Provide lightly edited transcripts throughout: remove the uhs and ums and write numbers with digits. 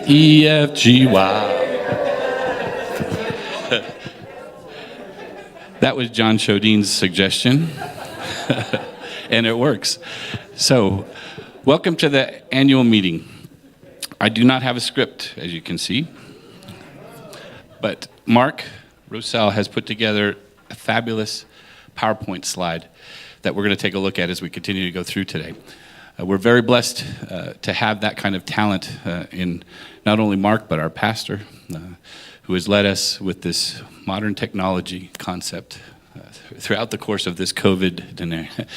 E, F, G, Y. That was John Chodine's suggestion, and it works. So, welcome to the annual meeting. I do not have a script, as you can see, but Mark Rosell has put together a fabulous PowerPoint slide that we're going to take a look at as we continue to go through today. We're very blessed to have that kind of talent in not only Mark, but our pastor, who has led us with this modern technology concept throughout the course of this COVID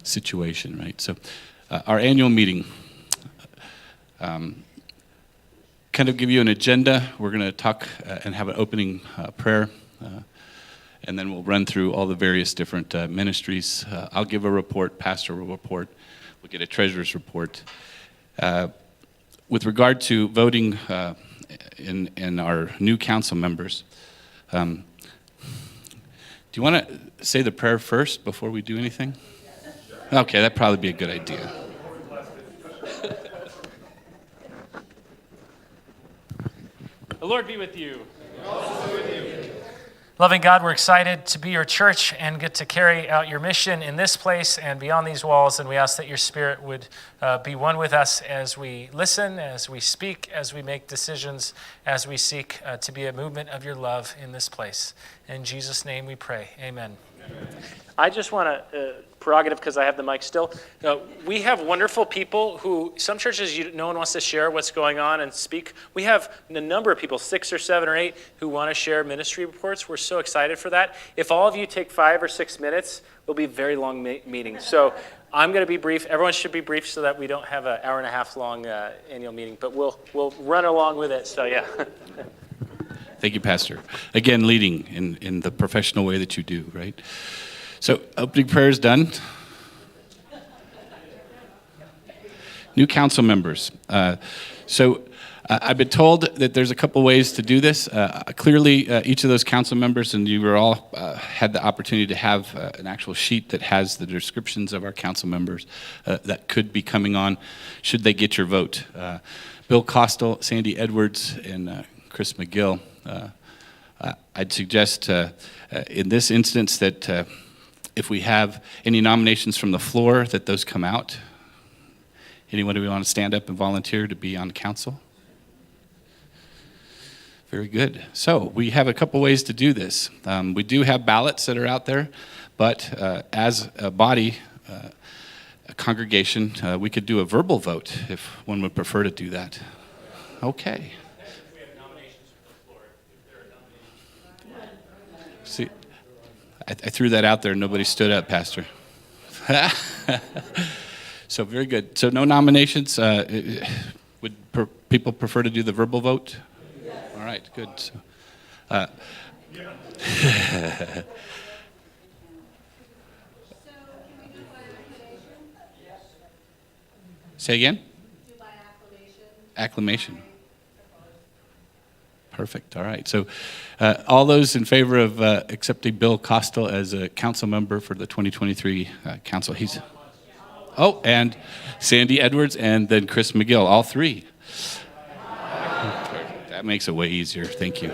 situation, right? So our annual meeting, kind of give you an agenda. We're going to talk and have an opening prayer, and then we'll run through all the various different ministries. I'll give a report, pastor will report, we'll get a treasurer's report. With regard to voting in our new council members, do you want to say the prayer first before we do anything? Okay, that'd probably be a good idea. The Lord be with you. Loving God, we're excited to be your church and get to carry out your mission in this place and beyond these walls. And we ask that your Spirit would be one with us as we listen, as we speak, as we make decisions, as we seek to be a movement of your love in this place. In Jesus' name we pray. Amen. I just want to, prerogative because I have the mic still, we have wonderful people who, some churches no one wants to share what's going on and speak. We have a number of people, 6 or 7 or 8, who want to share ministry reports. We're so excited for that. If all of you take 5 or 6 minutes, it'll be a very long meeting. So I'm going to be brief. Everyone should be brief so that we don't have an hour and a half long annual meeting, but we'll run along with it, so yeah. Thank you, Pastor. Again, leading in the professional way that you do, right? So, opening prayer is done. New council members. I've been told that there's a couple ways to do this. Clearly, each of those council members, and you were all had the opportunity to have an actual sheet that has the descriptions of our council members that could be coming on should they get your vote. Bill Costel, Sandy Edwards, and Chris McGill. I'd suggest in this instance that if we have any nominations from the floor, that those come out. Anyone who want to stand up and volunteer to be on council? Very good. So we have a couple ways to do this. We do have ballots that are out there, but as a body, a congregation, we could do a verbal vote if one would prefer to do that. Okay. We have nominations from the floor. If there are nominations. See, I threw that out there and nobody stood up, Pastor. So very good. So no nominations. Would people prefer to do the verbal vote? Yes. All right, good. So, say again? Do by acclamation. Perfect. All right. So all those in favor of accepting Bill Costel as a council member for the 2023 council, and Sandy Edwards and then Chris McGill, all 3. That makes it way easier. Thank you.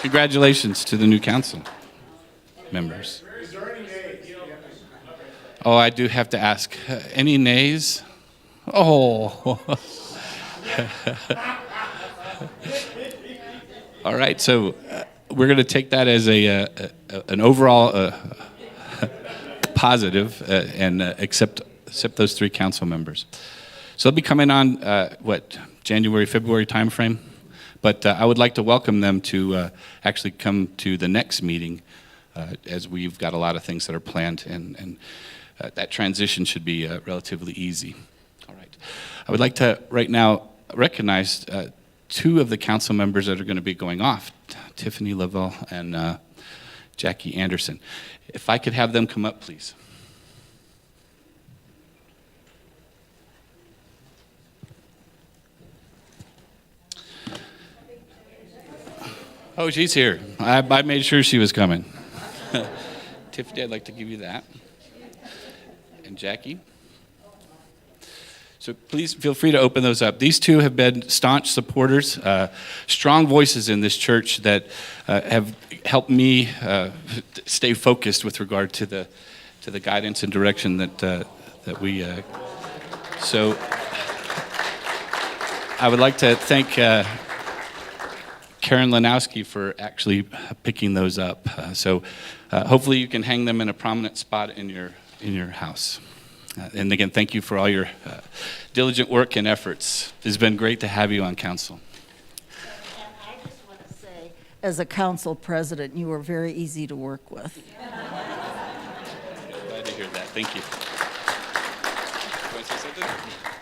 Congratulations to the new council members. Is there any nays? Oh, I do have to ask. Any nays? Oh. All right, so we're going to take that as an overall positive and accept those 3 council members. So they'll be coming on, January, February timeframe? But I would like to welcome them to actually come to the next meeting as we've got a lot of things that are planned, and that transition should be relatively easy. All right. I would like to right now recognize 2 of the council members that are going to be going off, Tiffany Lavelle and Jackie Anderson. If I could have them come up, please. Oh, she's here. I made sure she was coming. Tiffany, I'd like to give you that. And Jackie. So please feel free to open those up. These two have been staunch supporters, strong voices in this church that have helped me stay focused with regard to the guidance and direction that we. So I would like to thank Karen Lanowski for actually picking those up. So hopefully you can hang them in a prominent spot in your house. And again, thank you for all your diligent work and efforts. It's been great to have you on council. And I just want to say, as a council president, you were very easy to work with. Glad to hear that. Thank you. Want to say something?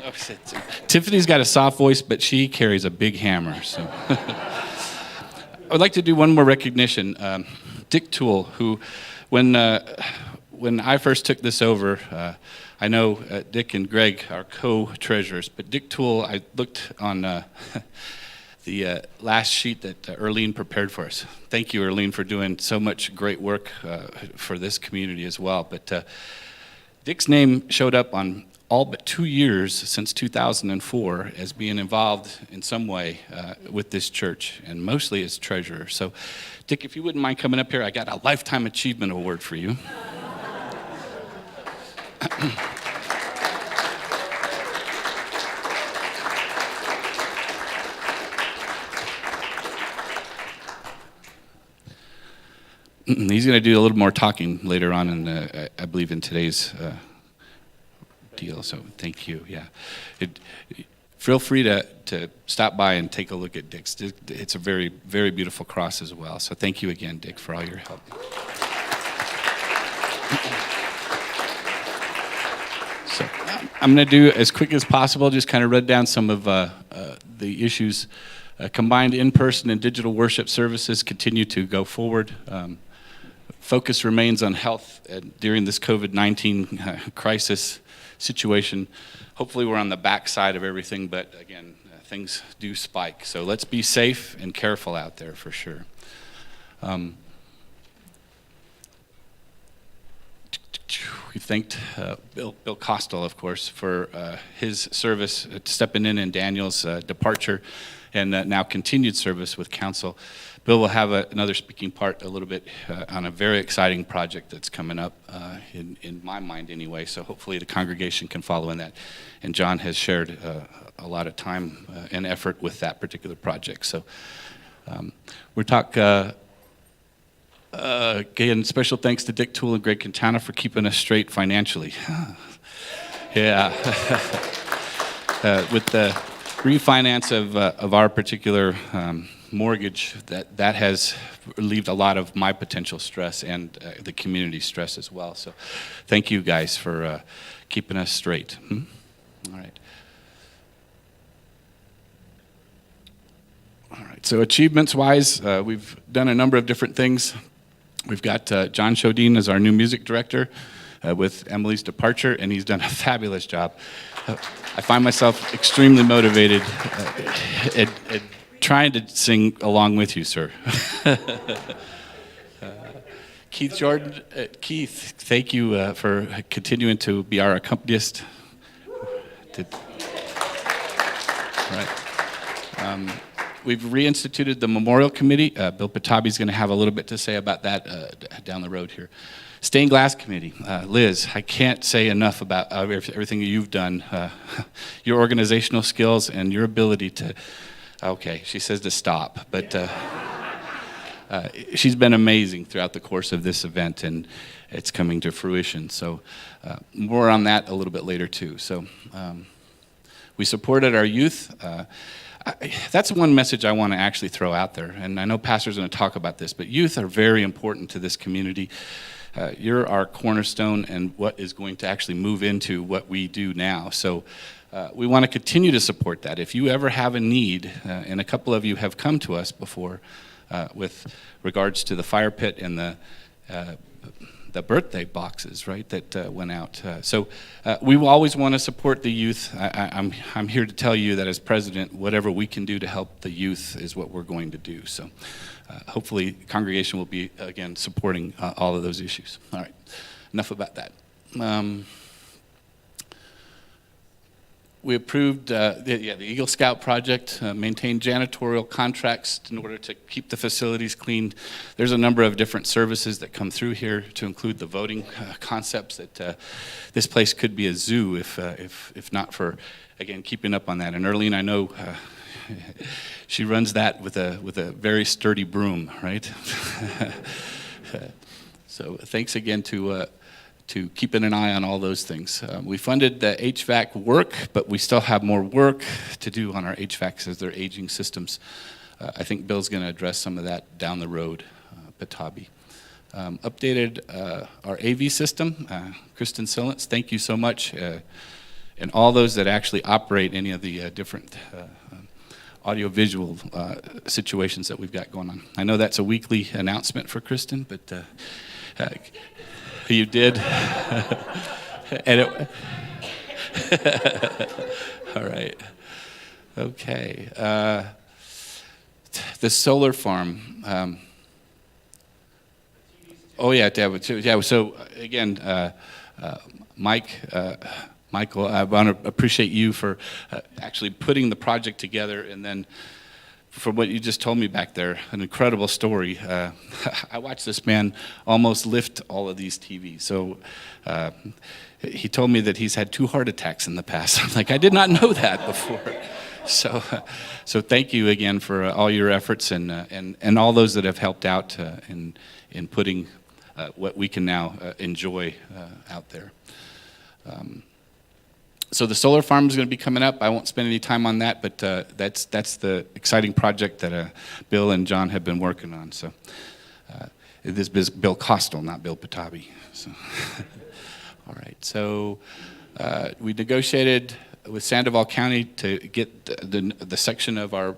Oh, shit. Tiffany's got a soft voice, but she carries a big hammer. So, I would like to do one more recognition. Dick Toole, who, when I first took this over, I know Dick and Greg are co-treasurers, but Dick Toole, I looked on the last sheet that Erlene prepared for us. Thank you, Erlene, for doing so much great work for this community as well. But Dick's name showed up on all but 2 years since 2004 as being involved in some way with this church, and mostly as treasurer. So, Dick, if you wouldn't mind coming up here, I got a Lifetime Achievement Award for you. He's going to do a little more talking later on, I believe, in today's deal. So thank you. Yeah, feel free to stop by and take a look at Dick's. It's a very, very beautiful cross as well. So thank you again, Dick, for all your help. So I'm going to do as quick as possible, just kind of run down some of the issues. Combined in-person and digital worship services continue to go forward. Focus remains on health during this COVID-19 crisis situation. Hopefully we're on the backside of everything, but again, things do spike. So let's be safe and careful out there for sure. We thanked Bill Costel, of course, for his service, stepping in Daniel's departure, and now continued service with council. Bill will have another speaking part a little bit on a very exciting project that's coming up, in my mind anyway, so hopefully the congregation can follow in that. And John has shared a lot of time and effort with that particular project. So we're talking, again, special thanks to Dick Toole and Greg Quintana for keeping us straight financially. Yeah. With the refinance of our particular mortgage, that has relieved a lot of my potential stress and the community stress as well. So thank you guys for keeping us straight. All right. All right, so achievements-wise, we've done a number of different things. We've got John Shodin as our new music director with Emily's departure, and he's done a fabulous job. I find myself extremely motivated at trying to sing along with you, sir. Keith Jordan, Keith, thank you for continuing to be our accompanist. Right. We've reinstituted the Memorial Committee. Bill Patabi's going to have a little bit to say about that down the road here. Stained Glass Committee, Liz, I can't say enough about everything you've done, your organizational skills and your ability to, okay, she says to stop, but she's been amazing throughout the course of this event, and it's coming to fruition. So more on that a little bit later too. So we supported our youth. That's one message I want to actually throw out there, and I know Pastor's going to talk about this, but youth are very important to this community. You're our cornerstone and what is going to actually move into what we do now. So we want to continue to support that. If you ever have a need, and a couple of you have come to us before with regards to the fire pit and the birthday boxes, right, that went out. So we will always want to support the youth. I'm here to tell you that as president, whatever we can do to help the youth is what we're going to do. So hopefully the congregation will be, again, supporting all of those issues. All right, enough about that. We approved the Eagle Scout project, maintained janitorial contracts in order to keep the facilities clean. There's a number of different services that come through here to include the voting concepts that this place could be a zoo if not for, again, keeping up on that. And Earlene, I know she runs that with a very sturdy broom, right? So thanks again to keeping an eye on all those things. We funded the HVAC work, but we still have more work to do on our HVACs as they're aging systems. I think Bill's going to address some of that down the road, Patabi. Updated our AV system. Kristen Sillence, thank you so much. And all those that actually operate any of the different audiovisual situations that we've got going on. I know that's a weekly announcement for Kristen, but you did. And all right. Okay. The solar farm. Oh yeah, yeah. So again, Michael, I want to appreciate you for actually putting the project together, and then for what you just told me back there, an incredible story. I watched this man almost lift all of these TVs. So he told me that he's had 2 heart attacks in the past. I'm like, I did not know that before. So thank you again for all your efforts and all those that have helped out in putting what we can now enjoy out there. So the solar farm is going to be coming up. I won't spend any time on that, but that's the exciting project that Bill and John have been working on. So this is Bill Costal, not Bill Patabi. So all right. So we negotiated with Sandoval County to get the section of our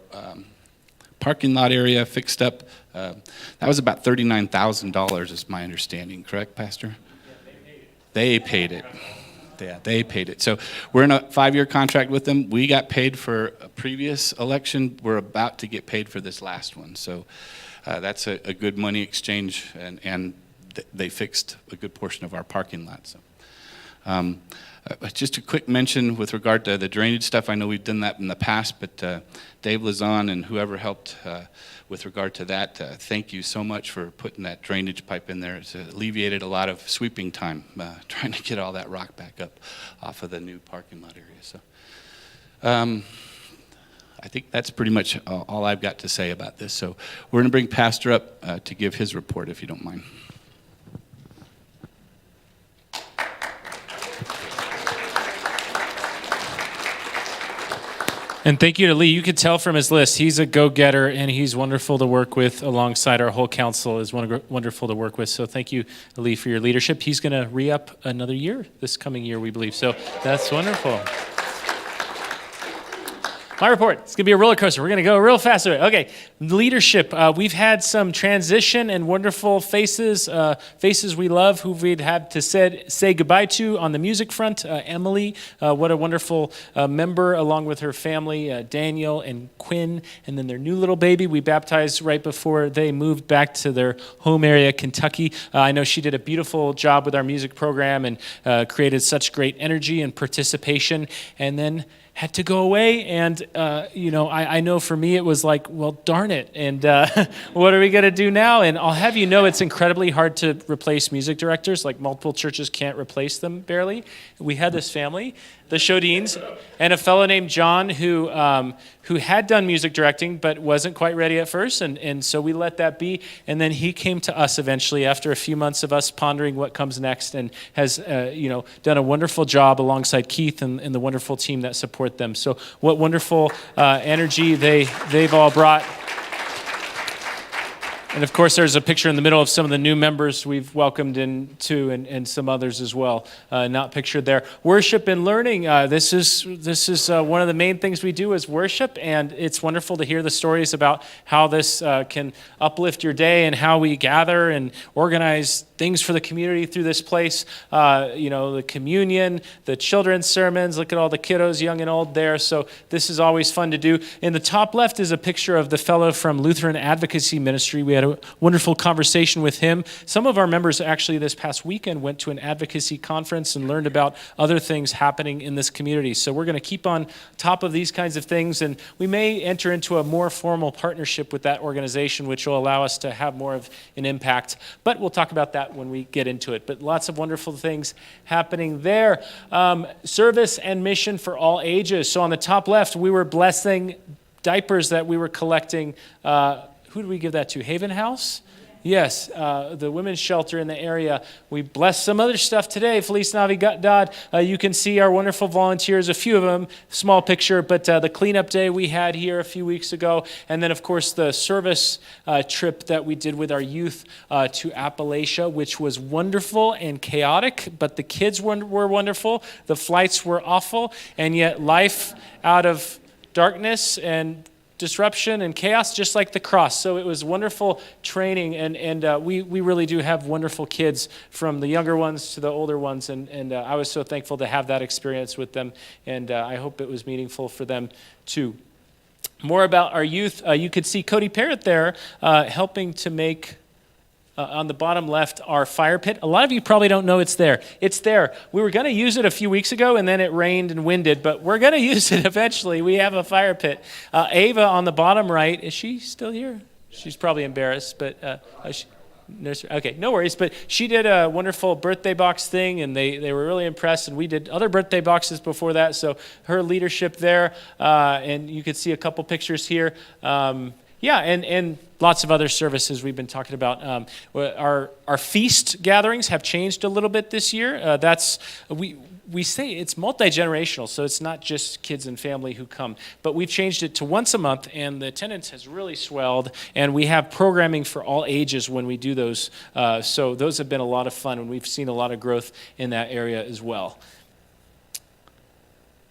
parking lot area fixed up. That was about $39,000 is my understanding. Correct, Pastor? Yeah, they paid it. Yeah, they paid it. So we're in a 5-year contract with them. We got paid for a previous election. We're about to get paid for this last one. So that's a good money exchange, and they fixed a good portion of our parking lot. So just a quick mention with regard to the drainage stuff. I know we've done that in the past, but Dave Lazon and whoever helped with regard to that, thank you so much for putting that drainage pipe in there. It's alleviated a lot of sweeping time trying to get all that rock back up off of the new parking lot area. So I think that's pretty much all I've got to say about this. So we're going to bring Pastor up to give his report, if you don't mind. And thank you to Lee. You could tell from his list, he's a go-getter, and he's wonderful to work with alongside our whole council is wonderful to work with. So thank you, Lee, for your leadership. He's going to re-up another year this coming year, we believe. So that's wonderful. My report. It's going to be a roller coaster. We're going to go real fast. Okay, leadership. We've had some transition and wonderful faces we love, who we'd have to say goodbye to on the music front. Emily, what a wonderful member, along with her family, Daniel and Quinn, and then their new little baby we baptized right before they moved back to their home area, Kentucky. I know she did a beautiful job with our music program and created such great energy and participation, and then had to go away, and I know for me it was like, well, darn it, and what are we going to do now? And I'll have you know, it's incredibly hard to replace music directors. Like, multiple churches can't replace them, barely. We had this family, the Shodines, and a fellow named John who had done music directing but wasn't quite ready at first, and so we let that be. And then he came to us eventually after a few months of us pondering what comes next, and has done a wonderful job alongside Keith and the wonderful team that support them. So what wonderful energy they've all brought. And of course, there's a picture in the middle of some of the new members we've welcomed into, and some others as well, not pictured there. Worship and learning. This is one of the main things we do is worship, and it's wonderful to hear the stories about how this can uplift your day and how we gather and organize things for the community through this place. The communion, the children's sermons. Look at all the kiddos, young and old there. So this is always fun to do. In the top left is a picture of the fellow from Lutheran Advocacy Ministry. We had had a wonderful conversation with him. Some of our members actually this past weekend went to an advocacy conference and learned about other things happening in this community. So we're going to keep on top of these kinds of things, and we may enter into a more formal partnership with that organization, which will allow us to have more of an impact. But we'll talk about that when we get into it. But lots of wonderful things happening there. Service and mission for all ages. So on the top left, we were blessing diapers that we were collecting. Who did we give that to? Haven House? Yes, the women's shelter in the area. We blessed some other stuff today. Feliz Navidad. You can see our wonderful volunteers, a few of them, small picture, but the cleanup day we had here a few weeks ago. And then, of course, the service trip that we did with our youth to Appalachia, which was wonderful and chaotic, but the kids were wonderful. The flights were awful, and yet life out of darkness and disruption and chaos, just like the cross. So it was wonderful training, and we really do have wonderful kids, from the younger ones to the older ones, and I was so thankful to have that experience with them, and I hope it was meaningful for them too. More about our youth. You could see Cody Parrott there helping to make on the bottom left, our fire pit. A lot of you probably don't know it's there. It's there. We were going to use it a few weeks ago, and then it rained and winded, but we're going to use it eventually. We have a fire pit. Ava on the bottom right, is she still here? She's probably embarrassed, but okay, no worries. But she did a wonderful birthday box thing, and they were really impressed, and we did other birthday boxes before that, so her leadership there, and you could see a couple pictures here. Yeah, and lots of other services we've been talking about. Our feast gatherings have changed a little bit this year. We say it's multi-generational, so it's not just kids and family who come. But we've changed it to once a month, and the attendance has really swelled, and we have programming for all ages when we do those. So those have been a lot of fun, and we've seen a lot of growth in that area as well.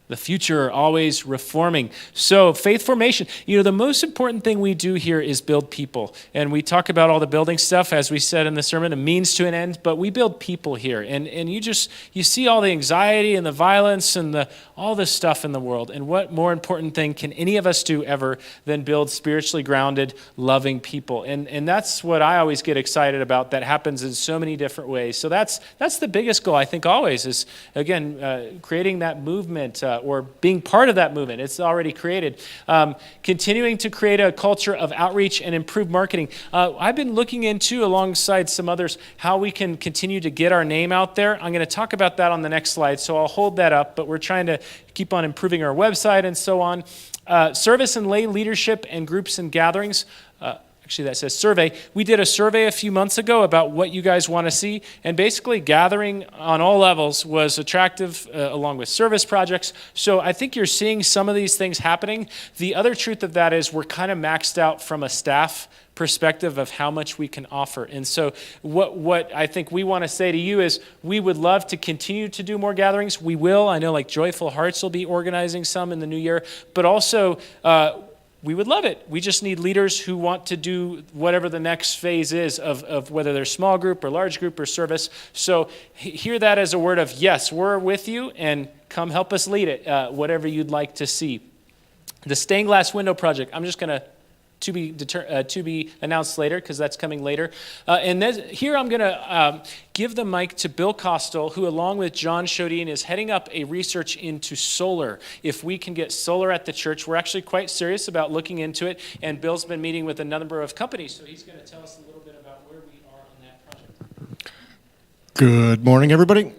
The future always reforming. So faith formation, the most important thing we do here is build people. And we talk about all the building stuff, as we said in the sermon, a means to an end, but we build people here. And you see all the anxiety and the violence and all this stuff in the world. And what more important thing can any of us do ever than build spiritually grounded, loving people? And that's what I always get excited about. That happens in so many different ways. So that's the biggest goal, I think, always is, again, creating that movement, or being part of that movement. It's already created. Continuing to create a culture of outreach and improved marketing. I've been looking into, alongside some others, how we can continue to get our name out there. I'm going to talk about that on the next slide, so I'll hold that up, but we're trying to keep on improving our website and so on. Service and lay leadership and groups and gatherings. Actually, that says survey. We did a survey a few months ago about what you guys want to see, and basically gathering on all levels was attractive, along with service projects. So I think you're seeing some of these things happening. The other truth of that is we're kind of maxed out from a staff perspective of how much we can offer. And so what I think we want to say to you is we would love to continue to do more gatherings. We will. I know Joyful Hearts will be organizing some in the new year, but also we would love it. We just need leaders who want to do whatever the next phase is of whether they're small group or large group or service. So hear that as a word of, yes, we're with you, and come help us lead it, whatever you'd like to see. The stained glass window project, I'm just going to be announced later, because that's coming later. And here I'm going to give the mic to Bill Kostel, who, along with John Shodine, is heading up a research into solar. If we can get solar at the church, we're actually quite serious about looking into it, and Bill's been meeting with a number of companies, so he's going to tell us a little bit about where we are on that project. Good morning, everybody.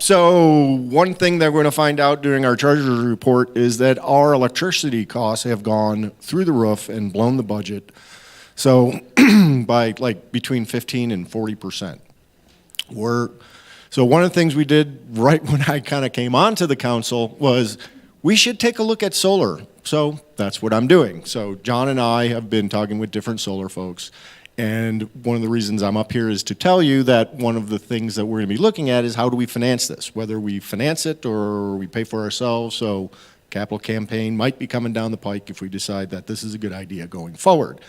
So one thing that we're going to find out during our treasurer's report is that our electricity costs have gone through the roof and blown the budget. So by between 15 and 40%. So one of the things we did right when I kind of came onto the council was we should take a look at solar. So that's what I'm doing. So John and I have been talking with different solar folks. And one of the reasons I'm up here is to tell you that one of the things that we're going to be looking at is how do we finance this, whether we finance it or we pay for ourselves. So capital campaign might be coming down the pike if we decide that this is a good idea going forward.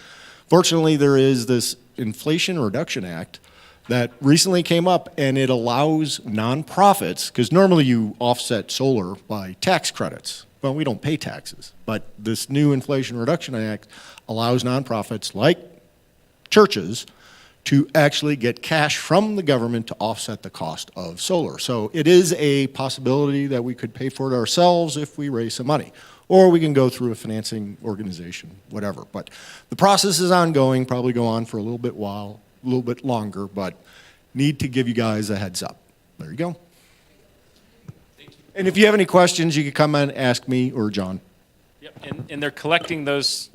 Fortunately, there is this Inflation Reduction Act that recently came up, and it allows nonprofits, because normally you offset solar by tax credits. Well, we don't pay taxes, but this new Inflation Reduction Act allows nonprofits like churches to actually get cash from the government to offset the cost of solar. So it is a possibility that we could pay for it ourselves if we raise some money. Or we can go through a financing organization, whatever. But the process is ongoing, probably go on for a little bit longer, but need to give you guys a heads up. There you go. And if you have any questions, you can come and ask me or John. Yep, and they're collecting those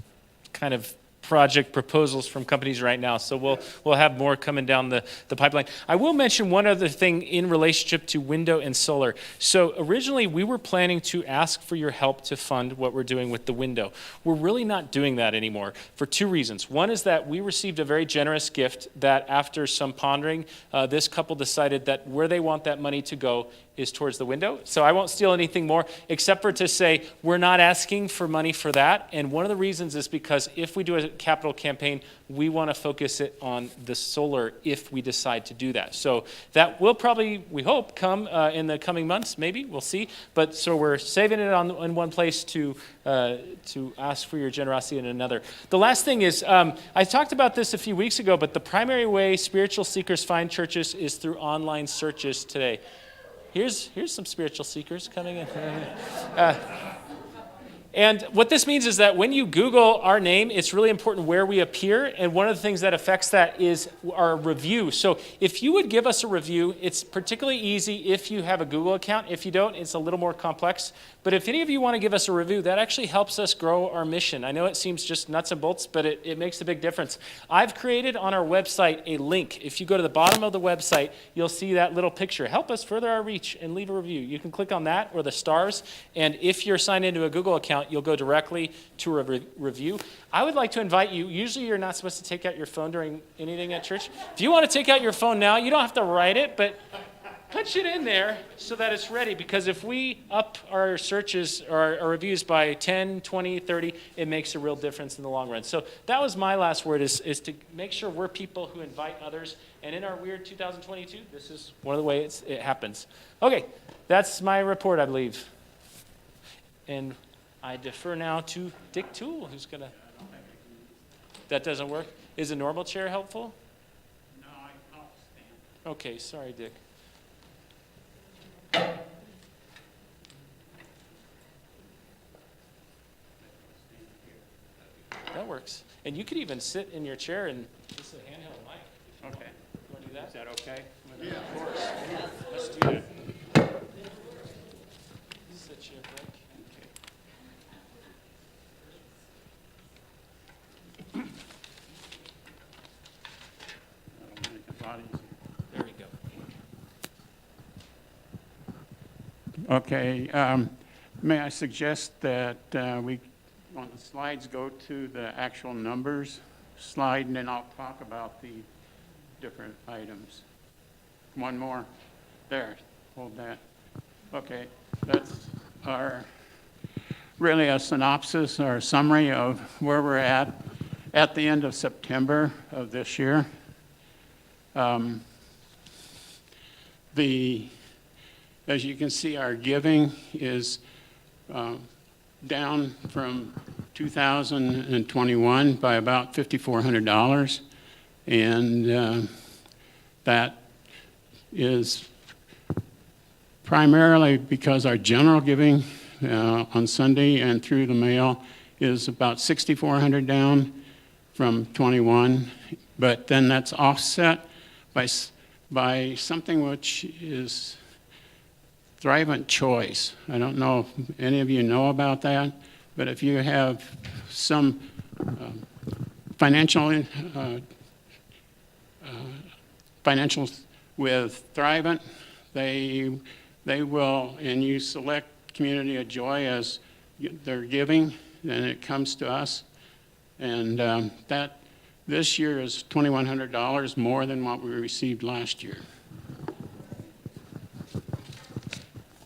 kind of project proposals from companies right now. So we'll have more coming down the pipeline. I will mention one other thing in relationship to window and solar. So originally we were planning to ask for your help to fund what we're doing with the window. We're really not doing that anymore for two reasons. One is that we received a very generous gift that after some pondering, this couple decided that where they want that money to go is towards the window. So I won't steal anything more except for to say we're not asking for money for that. And one of the reasons is because if we do a capital campaign, we want to focus it on the solar if we decide to do that. So that will probably, we hope, come in the coming months, maybe, we'll see. But so we're saving it in one place to ask for your generosity in another. The last thing is, I talked about this a few weeks ago, but the primary way spiritual seekers find churches is through online searches today. Here's some spiritual seekers coming in. And what this means is that when you Google our name, it's really important where we appear. And one of the things that affects that is our review. So if you would give us a review, it's particularly easy if you have a Google account. If you don't, it's a little more complex. But if any of you want to give us a review, that actually helps us grow our mission. I know it seems just nuts and bolts, but it makes a big difference. I've created on our website a link. If you go to the bottom of the website, you'll see that little picture. Help us further our reach and leave a review. You can click on that or the stars. And if you're signed into a Google account, you'll go directly to a review. I would like to invite you, usually you're not supposed to take out your phone during anything at church. If you want to take out your phone now, you don't have to write it, but punch it in there so that it's ready, because if we up our searches or our reviews by 10, 20, 30, it makes a real difference in the long run. So that was my last word, is to make sure we're people who invite others. And in our weird 2022, this is one of the ways it happens. Okay, that's my report, I believe. And I defer now to Dick Toole, who's going to... That doesn't work? Is a normal chair helpful? No, I'll stand. Okay, sorry, Dick. That works. And you could even sit in your chair and this is a handheld mic. Okay. You want to do that? Is that okay? Yeah, of course. Let's do that. Sit you a break. That'll make it a lot easier. There we go. Okay, may I suggest that we, on the slides, go to the actual numbers slide, and then I'll talk about the different items. One more. There, hold that. Okay, that's really a synopsis or a summary of where we're at the end of September of this year. As you can see, our giving is down from 2021 by about $5,400, and that is primarily because our general giving on Sunday and through the mail is about $6,400 down from 21, but then that's offset by something which is Thrivent Choice. I don't know if any of you know about that, but if you have some financials with Thrivent, they will, and you select Community of Joy as their giving, and it comes to us, and that this year is $2,100 more than what we received last year.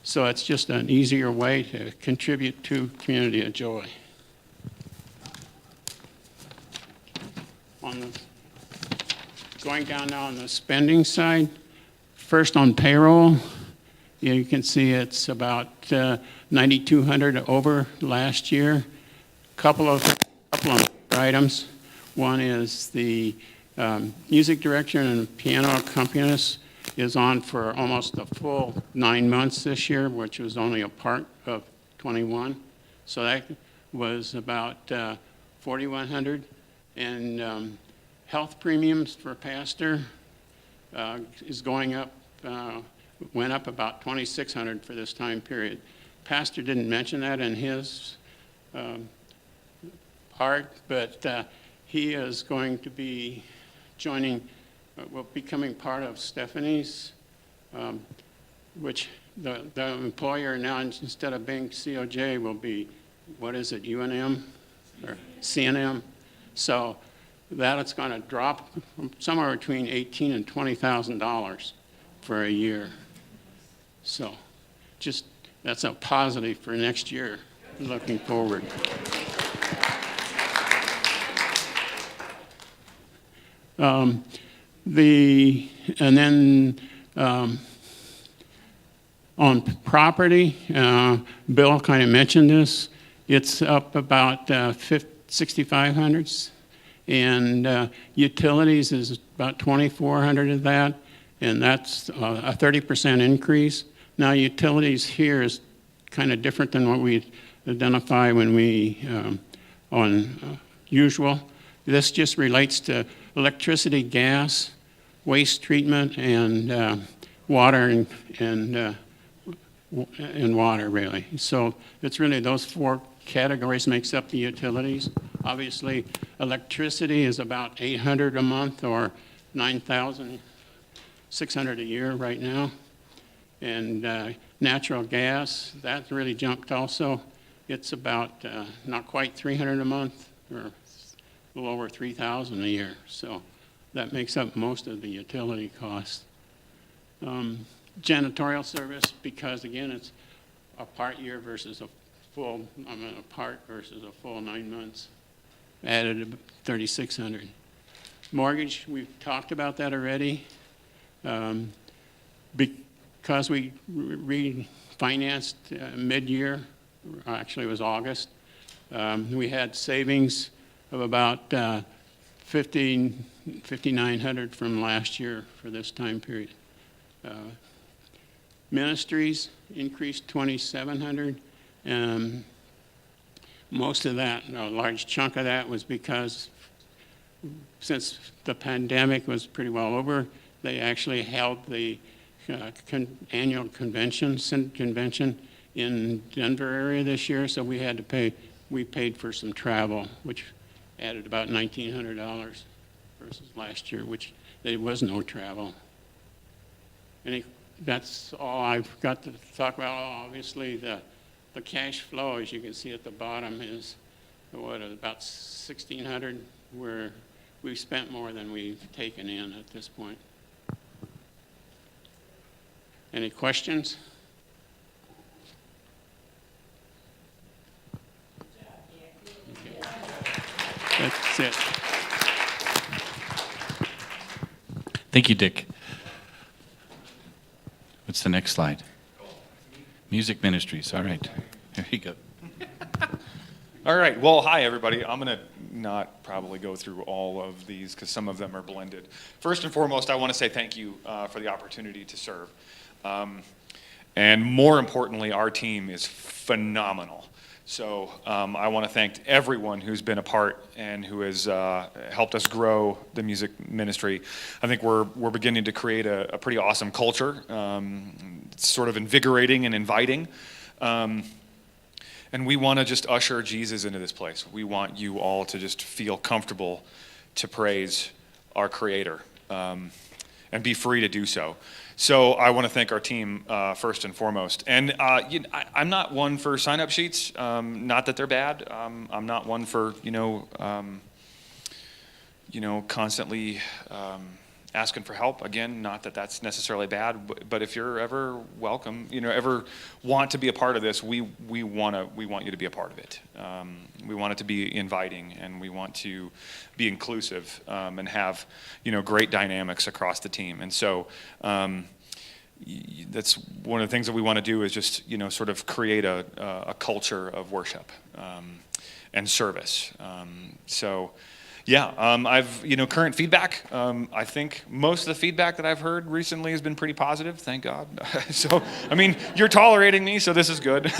So it's just an easier way to contribute to Community of Joy. Going down now on the spending side, first on payroll, you can see it's about $9,200 over last year. Couple of items. One is the Music director and piano accompanist is on for almost a full 9 months this year, which was only a part of 21. So that was about $4,100. And health premiums for pastor is going up, went up about $2,600 for this time period. Pastor didn't mention that in his part, but he is going to be joining, becoming part of Stephanie's, which the employer now, instead of being COJ, will be, what is it, UNM or CNM? So that's going to drop from somewhere between $18,000 and $20,000 for a year. So just, that's a positive for next year, looking forward. And then on property, Bill kind of mentioned this, it's up about 6,500, and utilities is about 2,400 of that, and that's a 30% increase. Now utilities here is kind of different than what we identify when we on usual. This just relates to electricity, gas, waste treatment, and water and water, really. So it's really those four categories makes up the utilities. Obviously, electricity is about $800 a month or $9,600 a year right now. And natural gas, that really jumped also. It's about not quite $300 a month, or a little over $3,000 a year. So that makes up most of the utility costs. Janitorial service, because again, it's a part year versus a full, a part versus a full 9 months, added $3,600. Mortgage, we've talked about that already. Because we refinanced mid-year, actually it was August, we had savings of about $5,900 from last year for this time period. Ministries increased $2,700. Most of that, a large chunk of that was because since the pandemic was pretty well over, they actually held the annual convention, Synod convention in Denver area this year, so we paid for some travel, which added about $1,900 versus last year, which there was no travel. That's all I've got to talk about. Obviously, the cash flow, as you can see at the bottom, is about $1,600, where we've spent more than we've taken in at this point. Any questions? Okay. That's it. Thank you, Dick. What's the next slide? Music ministries. All right. There you go. All right. Well, hi, everybody. I'm going to not probably go through all of these because some of them are blended. First and foremost, I want to say thank you for the opportunity to serve. And more importantly, our team is phenomenal. So I want to thank everyone who's been a part and who has helped us grow the music ministry. I think we're beginning to create a pretty awesome culture. It's sort of invigorating and inviting. And we want to just usher Jesus into this place. We want you all to just feel comfortable to praise our Creator and be free to do so. So I want to thank our team first and foremost. And I'm not one for sign-up sheets. Not that they're bad. I'm not one for constantly asking for help. Again, not that that's necessarily bad. But if you're ever welcome, ever want to be a part of this, we want you to be a part of it. We want it to be inviting, and we want to be inclusive and have great dynamics across the team. And so that's one of the things that we want to do is just sort of create a culture of worship and service. So Yeah, I've, current feedback, I think most of the feedback that I've heard recently has been pretty positive, thank God. So, you're tolerating me, so this is good.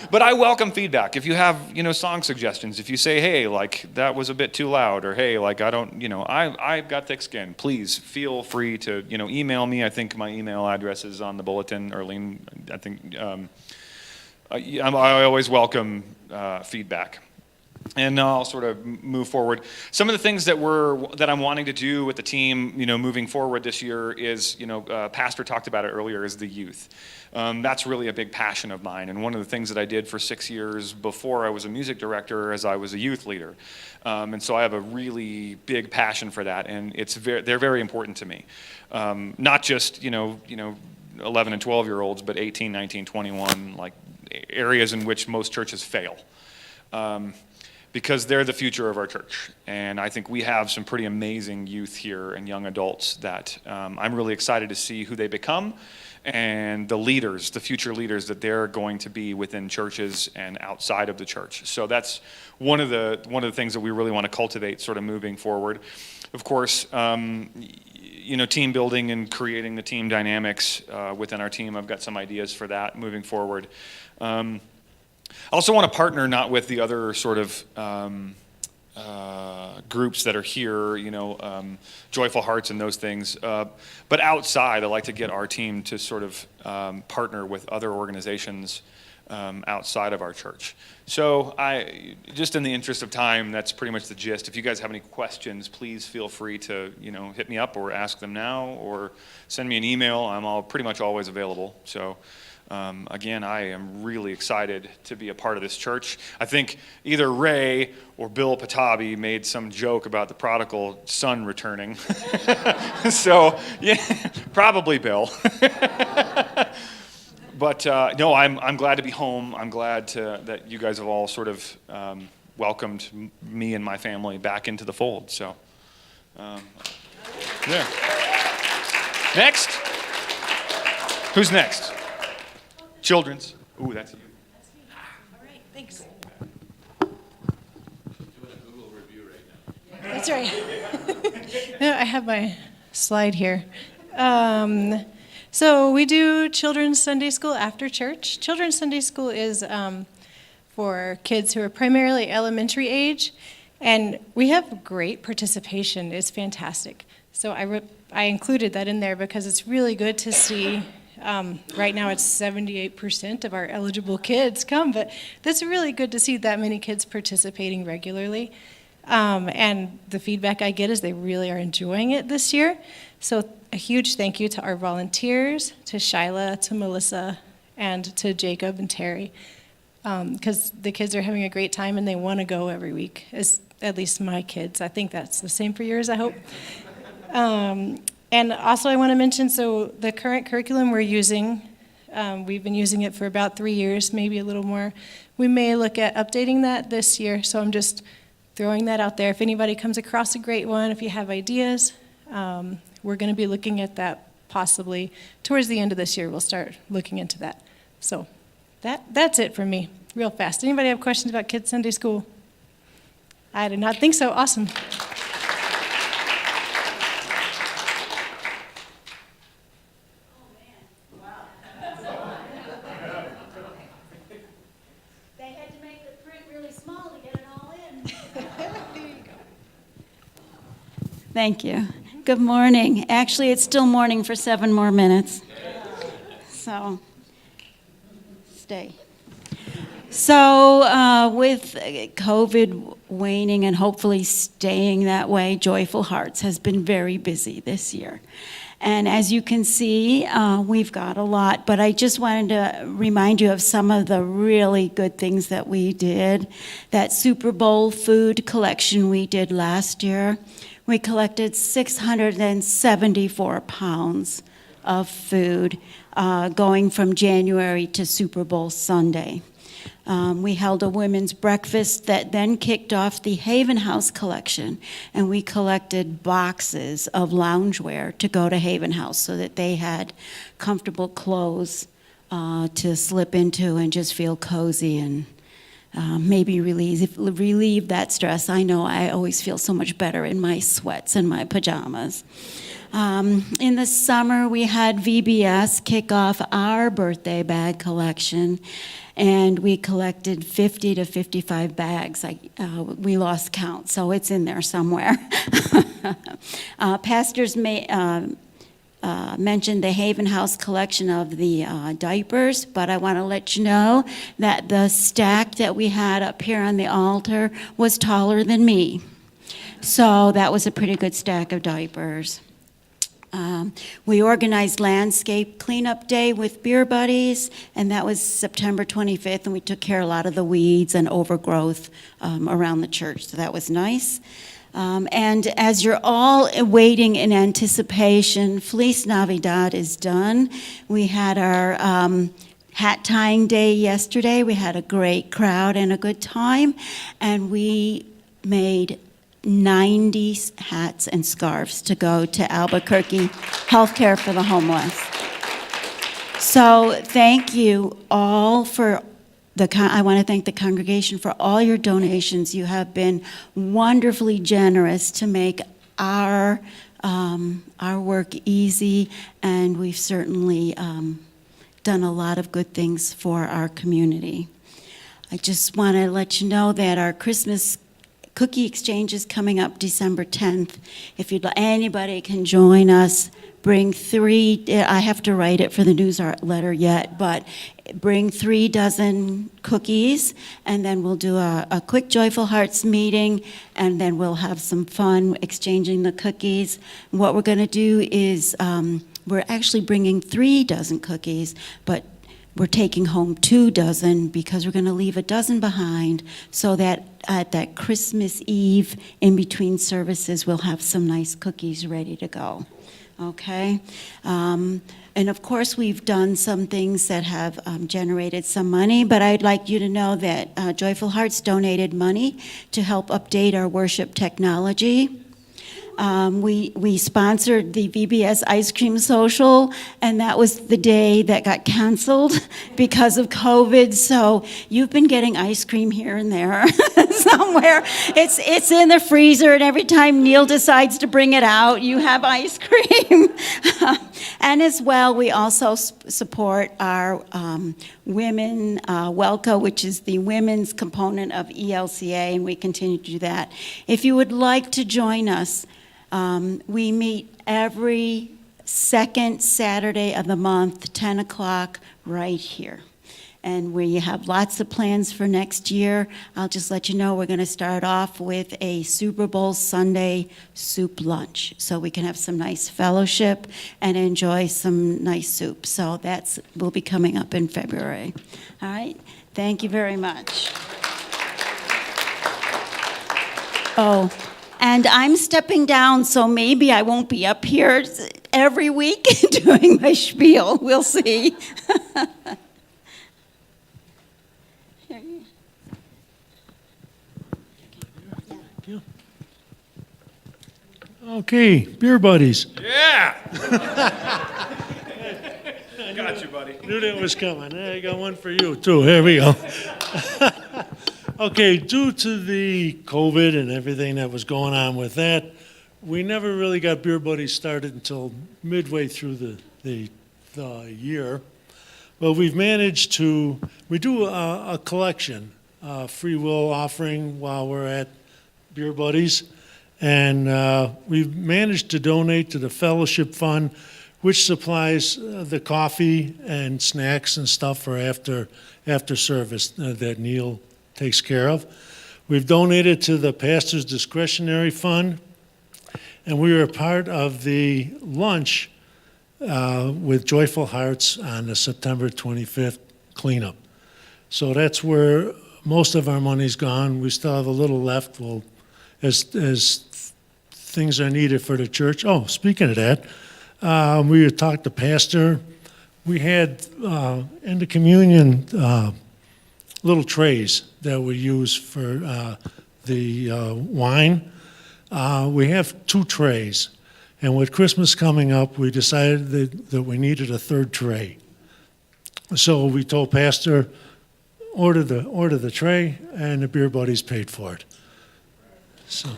But I welcome feedback. If you have, song suggestions, if you say, hey, like, that was a bit too loud, or hey, like, I don't, I've got thick skin, please feel free to, email me. I think my email address is on the bulletin, Arlene, I think, I always welcome feedback. And I'll sort of move forward. Some of the things that I'm wanting to do with the team, moving forward this year is, Pastor talked about it earlier, is the youth. That's really a big passion of mine. And one of the things that I did for 6 years before I was a music director is I was a youth leader. And so I have a really big passion for that. And they're very important to me. Not just, 11 and 12-year-olds, but 18, 19, 21, like areas in which most churches fail. Because they're the future of our church. And I think we have some pretty amazing youth here and young adults that I'm really excited to see who they become and the future leaders that they're going to be within churches and outside of the church. So that's one of the things that we really want to cultivate sort of moving forward. Of course, team building and creating the team dynamics within our team. I've got some ideas for that moving forward. I also want to partner not with the other sort of groups that are here, Joyful Hearts and those things, but outside. I like to get our team to sort of partner with other organizations outside of our church. So just in the interest of time, that's pretty much the gist. If you guys have any questions, please feel free to, hit me up or ask them now or send me an email. I'm pretty much always available. So. Again, I am really excited to be a part of this church. I think either Ray or Bill Patabi made some joke about the prodigal son returning. So, yeah, probably Bill. But no, I'm glad to be home. I'm glad that you guys have all sort of welcomed me and my family back into the fold. So, yeah. Next? Who's next? Children's. Ooh, that's you. All right, thanks. That's right. No, I have my slide here. So we do Children's Sunday School after church. Children's Sunday School is for kids who are primarily elementary age, and we have great participation. It's fantastic. So I included that in there because it's really good to see. Right now it's 78% of our eligible kids come, but that's really good to see that many kids participating regularly. And the feedback I get is they really are enjoying it this year. So a huge thank you to our volunteers, to Shyla, to Melissa, and to Jacob and Terry, because the kids are having a great time and they want to go every week, at least my kids. I think that's the same for yours, I hope. And also I want to mention, so the current curriculum we're using, we've been using it for about 3 years, maybe a little more. We may look at updating that this year, so I'm just throwing that out there. If anybody comes across a great one, if you have ideas, we're going to be looking at that possibly towards the end of this year. We'll start looking into that. So that's it for me, real fast. Anybody have questions about Kids Sunday School? I did not think so. Awesome. Thank you. Good morning. Actually, it's still morning for 7 more minutes. So, stay. So, with COVID waning and hopefully staying that way, Joyful Hearts has been very busy this year. And as you can see, we've got a lot, but I just wanted to remind you of some of the really good things that we did. That Super Bowl food collection we did last year. We collected 674 pounds of food going from January to Super Bowl Sunday. We held a women's breakfast that then kicked off the Haven House collection, and we collected boxes of loungewear to go to Haven House so that they had comfortable clothes to slip into and just feel cozy and maybe relieve that stress. I know I always feel so much better in my sweats and my pajamas. In the summer, we had VBS kick off our birthday bag collection, and we collected 50 to 55 bags. We lost count, so it's in there somewhere. Pastors mentioned the Haven House collection of the diapers, but I want to let you know that the stack that we had up here on the altar was taller than me. So that was a pretty good stack of diapers. We organized Landscape Cleanup Day with Beer Buddies, and that was September 25th, and we took care of a lot of the weeds and overgrowth around the church, so that was nice. And as you're all waiting in anticipation, Feliz Navidad is done. We had our hat tying day yesterday. We had a great crowd and a good time, and we made 90 hats and scarves to go to Albuquerque Healthcare for the Homeless. So thank you all for I want to thank the congregation for all your donations. You have been wonderfully generous to make our work easy, and we've certainly done a lot of good things for our community. I just want to let you know that our Christmas cookie exchange is coming up December 10th. If anybody can join us, bring 3, I have to write it for the newsletter yet, but bring 3 dozen cookies, and then we'll do a quick Joyful Hearts meeting, and then we'll have some fun exchanging the cookies. What we're going to do is we're actually bringing 3 dozen cookies, but we're taking home 2 dozen because we're going to leave a dozen behind so that at that Christmas Eve in between services, we'll have some nice cookies ready to go. Okay? And of course, we've done some things that have generated some money, but I'd like you to know that Joyful Hearts donated money to help update our worship technology. We sponsored the VBS Ice Cream Social, and that was the day that got canceled because of COVID. So you've been getting ice cream here and there somewhere. It's in the freezer, and every time Neil decides to bring it out, you have ice cream. And as well, we also support our women, WELCA, which is the women's component of ELCA, and we continue to do that. If you would like to join us, we meet every second Saturday of the month, 10 o'clock, right here. And we have lots of plans for next year. I'll just let you know we're going to start off with a Super Bowl Sunday soup lunch, so we can have some nice fellowship and enjoy some nice soup. So will be coming up in February. All right? Thank you very much. Oh, and I'm stepping down, so maybe I won't be up here every week doing my spiel. We'll see. Okay, Beer Buddies. Yeah! Got you, buddy. Knew that was coming. I got one for you, too. Here we go. Okay, due to the COVID and everything that was going on with that, we never really got Beer Buddies started until midway through the year. But we've managed to, we do a collection, a free will offering while we're at Beer Buddies. And we've managed to donate to the Fellowship Fund, which supplies the coffee and snacks and stuff for after service that Neil takes care of. We've donated to the Pastor's Discretionary Fund, and we were part of the lunch with Joyful Hearts on the September 25th cleanup. So that's where most of our money's gone. We still have a little left. We'll, as things are needed for the church. Oh, speaking of that, we had talked to Pastor. We had in the communion little trays that we use for the wine. We have 2 trays, and with Christmas coming up, we decided that we needed a 3rd tray. So we told Pastor, order the tray, and the Beer Buddies paid for it. So.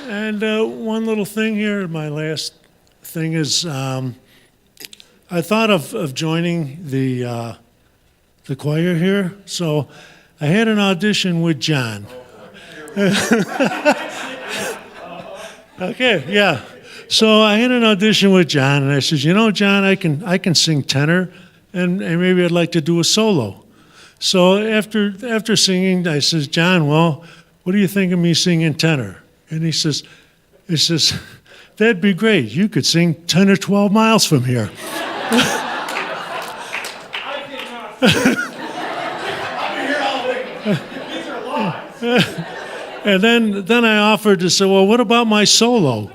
And one little thing here, my last thing is, I thought of joining the choir here, so I had an audition with John. Okay, yeah. So I had an audition with John, and I said, you know, John, I can sing tenor, and maybe I'd like to do a solo. So after singing, I says, John, well, what do you think of me singing tenor? And he says, that'd be great. You could sing 10 or 12 miles from here. And then I offered to say, well, what about my solo?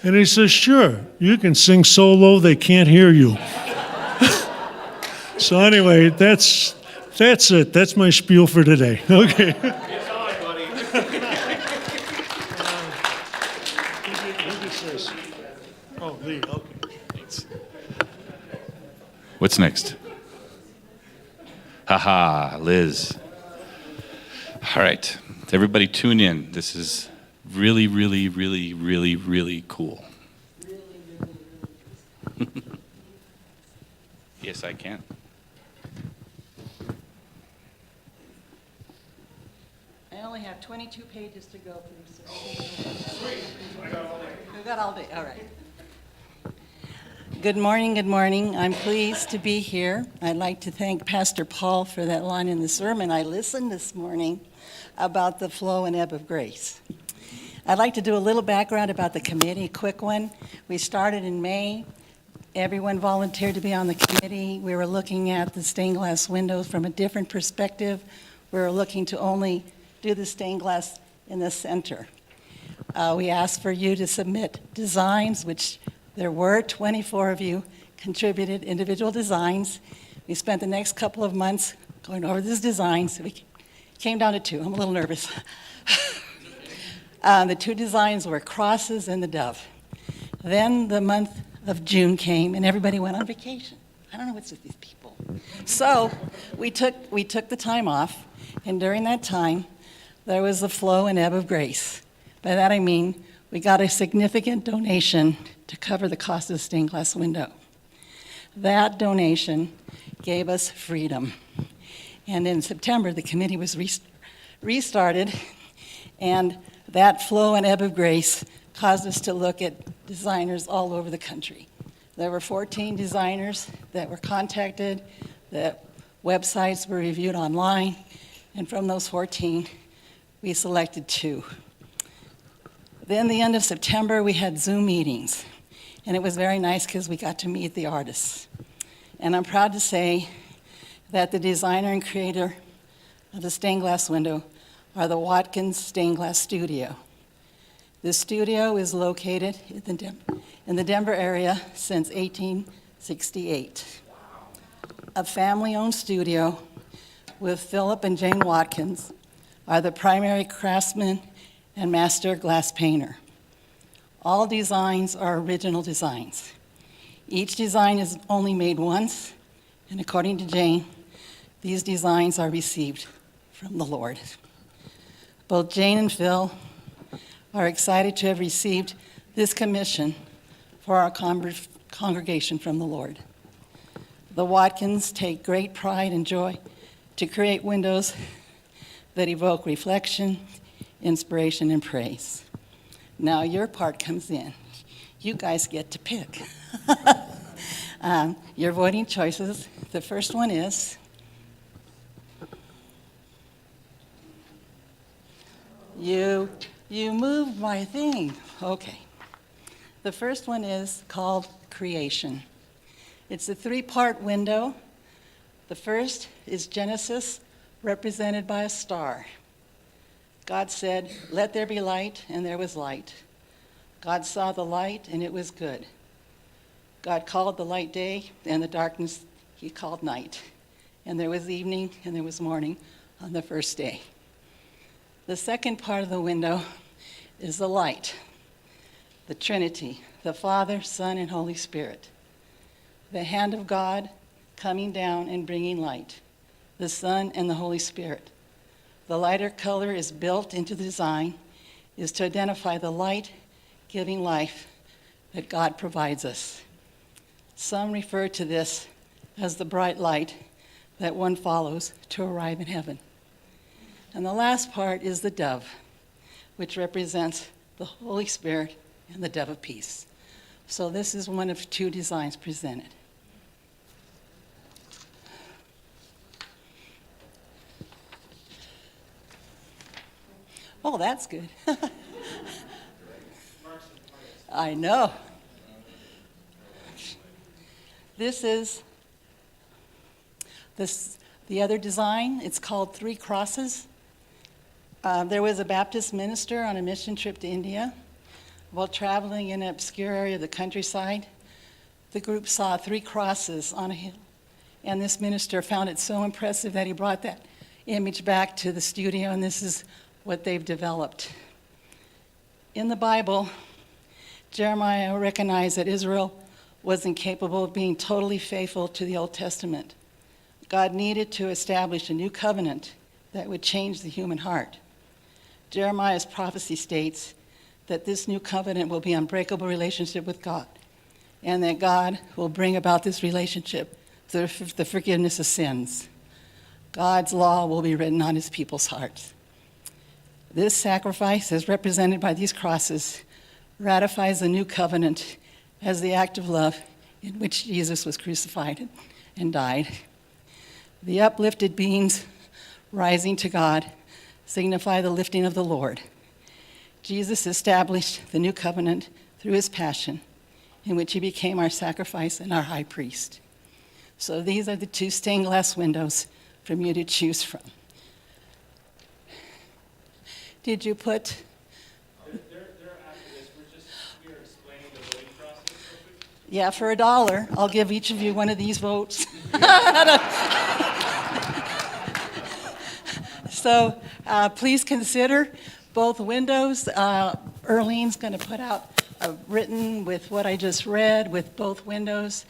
And he says, sure, you can sing solo, they can't hear you. So anyway, that's it. That's my spiel for today. Okay. Oh, Lee, okay. Thanks. What's next? Haha, Liz. All right, everybody tune in. This is really, really, really, really, really cool. Yes, I can. I only have 22 pages to go through, so. We got all day, all right. Good morning, good morning. I'm pleased to be here. I'd like to thank Pastor Paul for that line in the sermon I listened this morning about the flow and ebb of grace. I'd like to do a little background about the committee, a quick one. We started in May. Everyone volunteered to be on the committee. We were looking at the stained glass windows from a different perspective. We were looking to only do the stained glass in the center. We asked for you to submit designs, which there were 24 of you contributed individual designs. We spent the next couple of months going over these designs. We came down to two. I'm a little nervous. The two designs were crosses and the dove. Then the month of June came and everybody went on vacation. I don't know what's with these people. So we took the time off, and during that time, there was the flow and ebb of grace. By that I mean we got a significant donation to cover the cost of the stained glass window. That donation gave us freedom. And in September, the committee was restarted, and that flow and ebb of grace caused us to look at designers all over the country. There were 14 designers that were contacted, the websites were reviewed online, and from those 14, we selected 2. Then the end of September, we had Zoom meetings, and it was very nice because we got to meet the artists. And I'm proud to say that the designer and creator of the stained glass window are the Watkins Stained Glass Studio. The studio is located in the Denver area since 1868. A family-owned studio with Philip and Jane Watkins are the primary craftsmen and master glass painter. All designs are original designs. Each design is only made once, and according to Jane, these designs are received from the Lord. Both Jane and Phil are excited to have received this commission for our congregation from the Lord. The Watkins take great pride and joy to create windows that evoke reflection, inspiration, and praise. Now your part comes in. You guys get to pick. Your voting choices. The first one is you moved my thing. Okay. The first one is called Creation. It's a 3-part window. The first is Genesis, represented by a star. God said, "Let there be light," and there was light. God saw the light, and it was good. God called the light day, and the darkness he called night. And there was evening, and there was morning on the first day. The second part of the window is the light, the Trinity, the Father, Son, and Holy Spirit. The hand of God coming down and bringing light, the Son and the Holy Spirit. The lighter color is built into the design, is to identify the light-giving life that God provides us. Some refer to this as the bright light that one follows to arrive in heaven. And the last part is the dove, which represents the Holy Spirit and the dove of peace. So this is one of two designs presented. Oh, that's good. I know. This is the other design. It's called Three Crosses. There was a Baptist minister on a mission trip to India. While traveling in an obscure area of the countryside, the group saw three crosses on a hill. And this minister found it so impressive that he brought that image back to the studio, and this is what they've developed. In the Bible, Jeremiah recognized that Israel wasn't capable of being totally faithful to the Old Testament. God needed to establish a new covenant that would change the human heart. Jeremiah's prophecy states that this new covenant will be an unbreakable relationship with God, and that God will bring about this relationship through the forgiveness of sins. God's law will be written on his people's hearts. This sacrifice, as represented by these crosses, ratifies the new covenant as the act of love in which Jesus was crucified and died. The uplifted beings rising to God signify the lifting of the Lord. Jesus established the new covenant through his passion, in which he became our sacrifice and our high priest. So these are the two stained glass windows for you to choose from. Did you put? They're after this. We are explaining the voting process real quick. Yeah, for $1, I'll give each of you one of these votes. So please consider both windows. Earlene's going to put out a written with what I just read with both windows.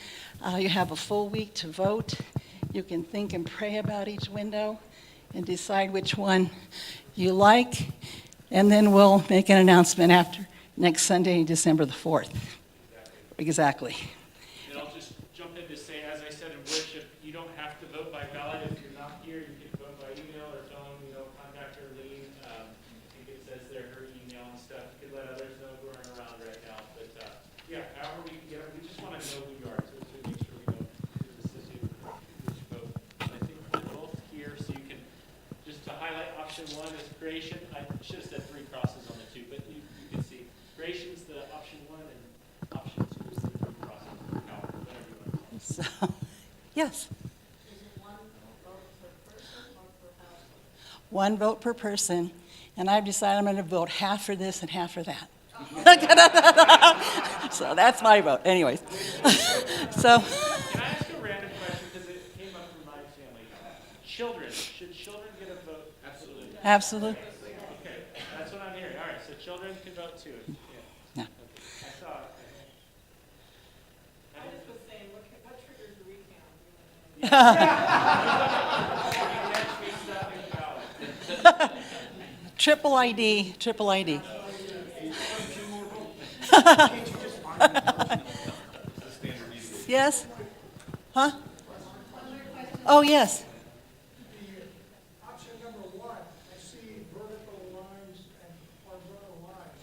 You have a full week to vote. You can think and pray about each window and decide which one you like, and then we'll make an announcement after next Sunday, December the 4th. Exactly. And I'll just jump in to say, as I said in worship, you don't have to vote by ballot. If you're not here, you can vote by email or phone, contact Arlene. I think it says there her email and stuff. You can let others know who aren't around right now. But yeah, however we can get it, we just want to know who you are, so to make sure we know who's associated with each vote. And I think we're both here, so you can, just to highlight option 1 is creation. I should have said 3 crosses on the 2, but you can see creation's the option 1 and option 2 is the 3 crosses. No, whatever you want to call it. So, yes. One vote per person, and I've decided I'm going to vote half for this and half for that. So that's my vote. Anyways, so. Can I ask a random question because it came up from my family? Children, should children get a vote? Absolutely. Absolutely. Okay, that's what I'm hearing. All right, so children can vote too. Yeah. Yeah. Okay. I saw it. I just was saying, what triggers the recount? Triple ID, triple ID. Yes? Huh? Oh, yes. Option number 1, I see vertical lines and horizontal lines.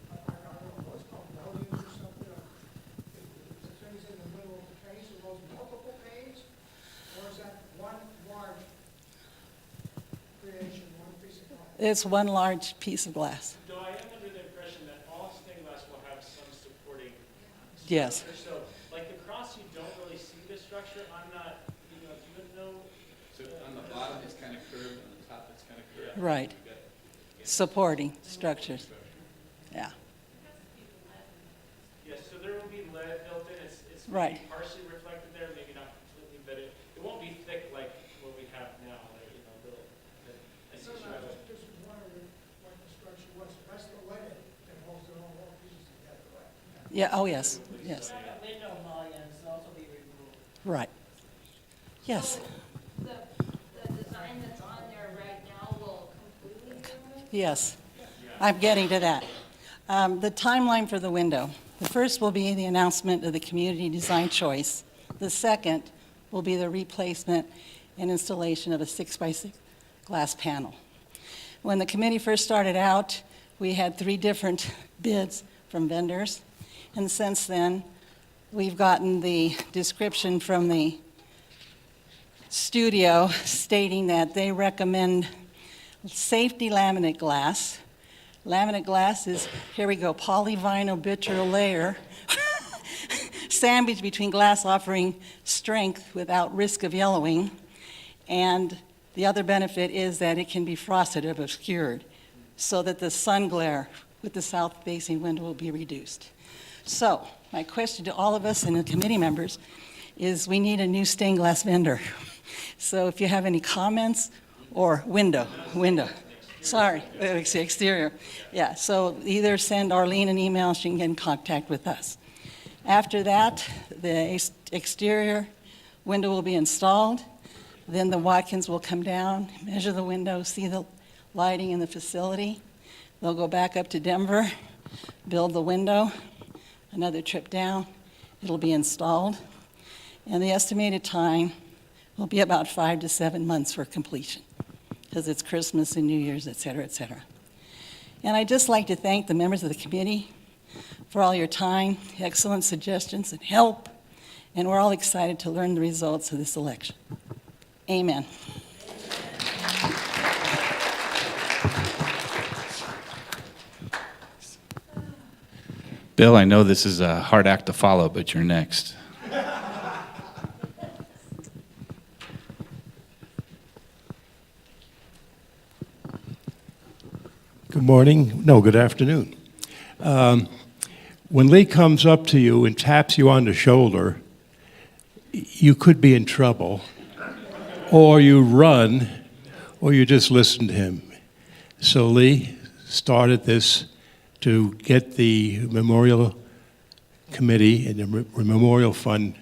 I don't know what's called buildings or something. The things in the middle of the page, are those multiple pages? Or is that one large creation, one piece of glass? It's one large piece of glass. Though I am under the impression that all stained glass will have some supporting Yes. structure. So, like the cross, you don't really see the structure. I'm not, do you know? So on the bottom, it's kind of curved, on the top, it's kind of curved. Right. Supporting structures. Yeah. Yes, so there will be lead built in. It's Right. maybe partially reflected there, maybe not completely, but it won't be thick like what we have now. I see So you I have a- just wondered what the structure was. That's the lead that holds it all pieces together, right? Yeah, oh, yes, yes. Window mullions also be removed. Right. Yes. The design that's on there right now will completely be removed? Yes, I'm getting to that. The timeline for the window. The first will be the announcement of the community design choice. The second will be the replacement and installation of a 6x6 glass panel. When the committee first started out, we had 3 different bids from vendors, and since then, we've gotten the description from the studio stating that they recommend safety laminate glass. Laminate glass is, here we go, polyvinyl bitter layer, sandwiched between glass offering strength without risk of yellowing. And the other benefit is that it can be frosted or obscured so that the sun glare with the south-facing window will be reduced. So my question to all of us and the committee members is we need a new stained glass vendor. So if you have any comments, or window, sorry, exterior. Yeah, so either send Arlene an email, she can get in contact with us. After that, the exterior window will be installed. Then the Watkins will come down, measure the window, see the lighting in the facility. They'll go back up to Denver, build the window, another trip down, it'll be installed. And the estimated time will be about 5 to 7 months for completion, because it's Christmas and New Year's, et cetera, et cetera. And I'd just like to thank the members of the committee for all your time, excellent suggestions, and help. And we're all excited to learn the results of this election. Amen. Bill, I know this is a hard act to follow, but you're next. Good morning. No, good afternoon. When Lee comes up to you and taps you on the shoulder, you could be in trouble, or you run, or you just listen to him. So Lee started this to get the Memorial Committee and the Memorial Fund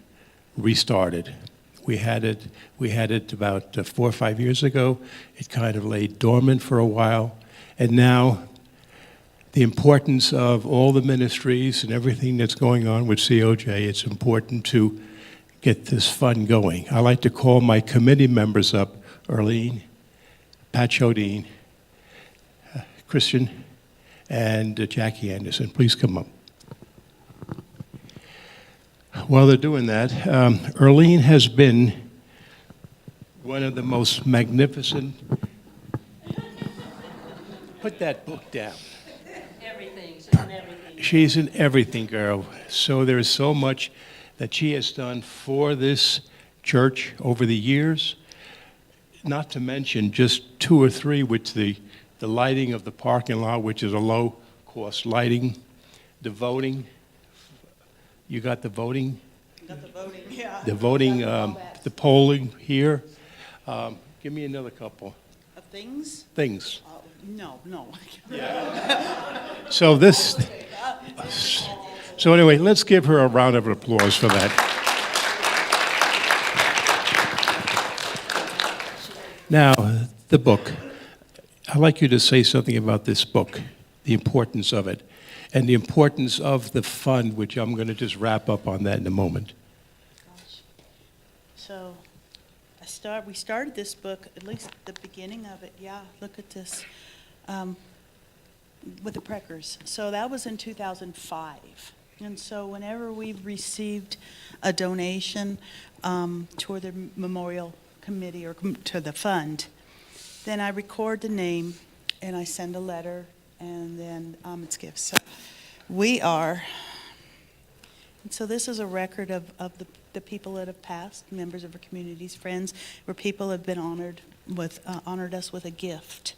restarted. We had it about 4 or 5 years ago. It kind of lay dormant for a while. And now, the importance of all the ministries and everything that's going on with COJ, it's important to get this fund going. I like to call my committee members up, Arlene, Pat Chodine, Christian, and Jackie Anderson. Please come up. While they're doing that, Arlene has been one of the most magnificent. Put that book down. She's in everything, girl. So there is so much that she has done for this church over the years. Not to mention just 2 or 3 with the lighting of the parking lot, which is a low-cost lighting. The voting. You got the voting? Got the voting, yeah. The voting, the polling here. Give me another couple. Of things? Things. No. So anyway, let's give her a round of applause for that. Now, the book. I'd like you to say something about this book, the importance of it, and the importance of the fund, which I'm going to just wrap up on that in a moment. So we started this book, at least the beginning of it, yeah, look at this, with the Preckers. So that was in 2005. And so whenever we received a donation toward the Memorial Committee or to the fund, then I record the name and I send a letter and then it's gifts. So we are, and so this is a record of the people that have passed, members of our communities, friends, where people have been honored us with a gift.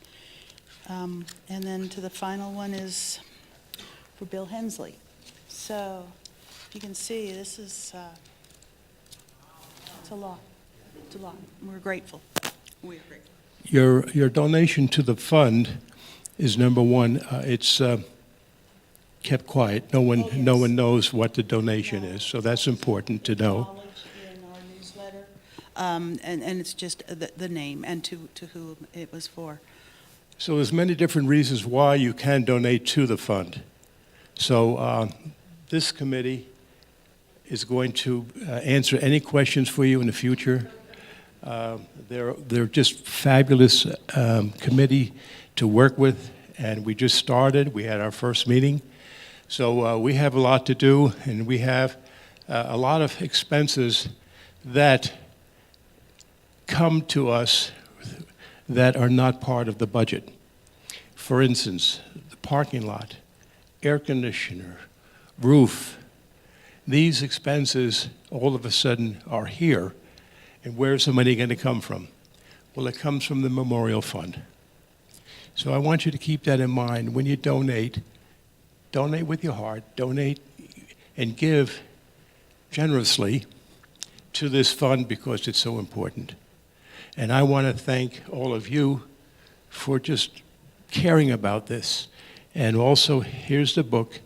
And then to the final one is for Bill Hensley. So you can see this is, it's a lot. It's a lot. We're grateful. We're grateful. Your donation to the fund is number one. It's kept quiet. No one knows what the donation is, so that's important to know. In our newsletter. And it's just the name and to whom it was for. So there's many different reasons why you can donate to the fund. So this committee is going to answer any questions for you in the future. They're just fabulous committee to work with, and we just started. We had our first meeting. So we have a lot to do, and we have a lot of expenses that come to us that are not part of the budget. For instance, the parking lot, air conditioner, roof. These expenses all of a sudden are here. And where's the money going to come from? Well, it comes from the Memorial Fund. So I want you to keep that in mind when you donate. Donate with your heart, donate and give generously to this fund because it's so important. And I want to thank all of you for just caring about this. And also, here's the book.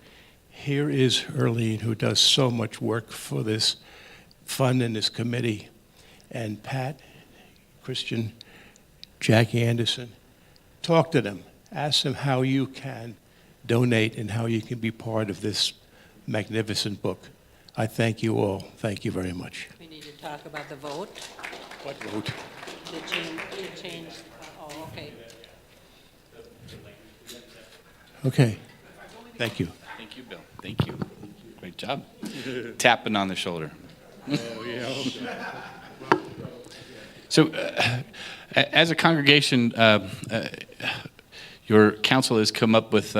Here is Erlene, who does so much work for this fund and this committee. And Pat, Christian, Jackie Anderson, talk to them. Ask them how you can donate and how you can be part of this magnificent book. I thank you all. Thank you very much. We need to talk about the vote. What vote? The change, oh, okay. Okay. Thank you. Thank you, Bill. Thank you. Great job. Tapping on the shoulder. Oh, yeah. So, as a congregation, your council has come up with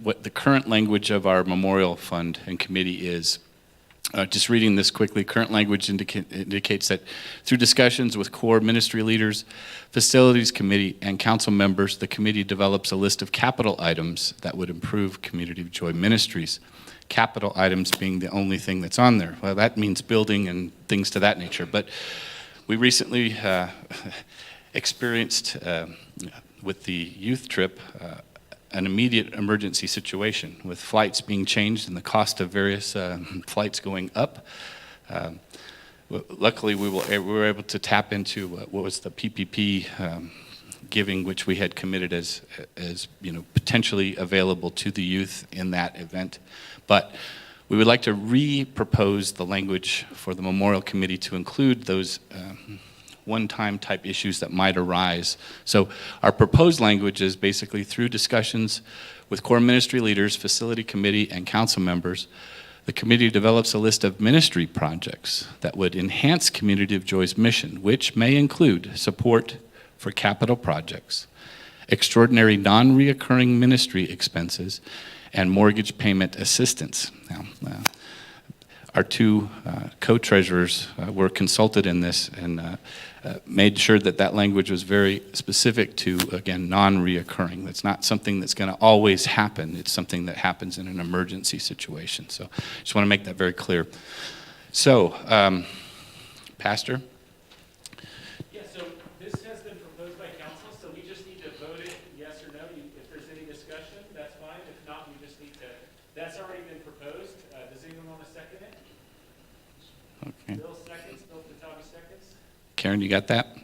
what the current language of our memorial fund and committee is. Just reading this quickly, current language indicates that through discussions with core ministry leaders, facilities committee, and council members, the committee develops a list of capital items that would improve Community of Joy ministries. Capital items being the only thing that's on there. Well, that means building and things to that nature. But we recently experienced, with the youth trip, an immediate emergency situation with flights being changed and the cost of various flights going up. Luckily, we were able to tap into what was the PPP giving, which we had committed as potentially available to the youth in that event. But we would like to re-propose the language for the Memorial Committee to include those one-time type issues that might arise. So our proposed language is basically through discussions with core ministry leaders, facility committee, and council members, the committee develops a list of ministry projects that would enhance Community of Joy's mission, which may include support for capital projects, extraordinary non-reoccurring ministry expenses, and mortgage payment assistance. Now, our two co-treasurers were consulted in this and made sure that that language was very specific to, again, non-reoccurring. That's not something that's going to always happen. It's something that happens in an emergency situation. So just want to make that very clear. So, Pastor? Yeah, so this has been proposed by council, so we just need to vote it yes or no. If there's any discussion, that's fine. If not, we just need to, that's already been proposed. Does anyone want to second it? Okay. Bill seconds, Bill Fatavi seconds. Karen, you got that?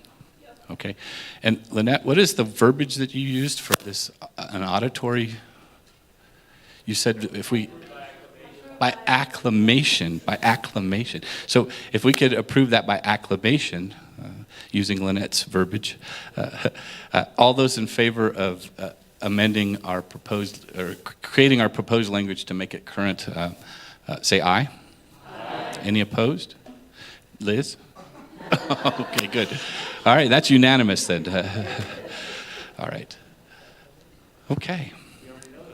Yep. Okay. And Lynette, what is the verbiage that you used for this, an auditory? You said if we, by acclamation. So if we could approve that by acclamation, using Lynette's verbiage, all those in favor of amending our proposed, or creating our proposed language to make it current, say aye. Aye. Any opposed? Liz? Okay, good. All right, that's unanimous then. All right. Okay.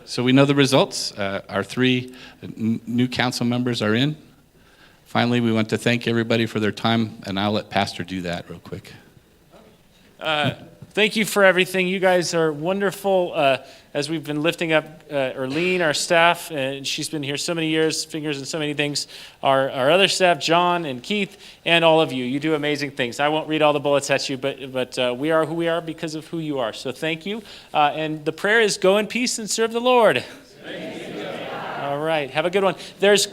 So we know the results. Our three new council members are in. Finally, we want to thank everybody for their time, and I'll let Pastor do that real quick. Thank you for everything. You guys are wonderful. As we've been lifting up Erlene, our staff, and she's been here so many years, fingers in so many things. Our other staff, John and Keith, and all of you. You do amazing things. I won't read all the bullets at you, but we are who we are because of who you are. So thank you. And the prayer is go in peace and serve the Lord. All right. Have a good one. There's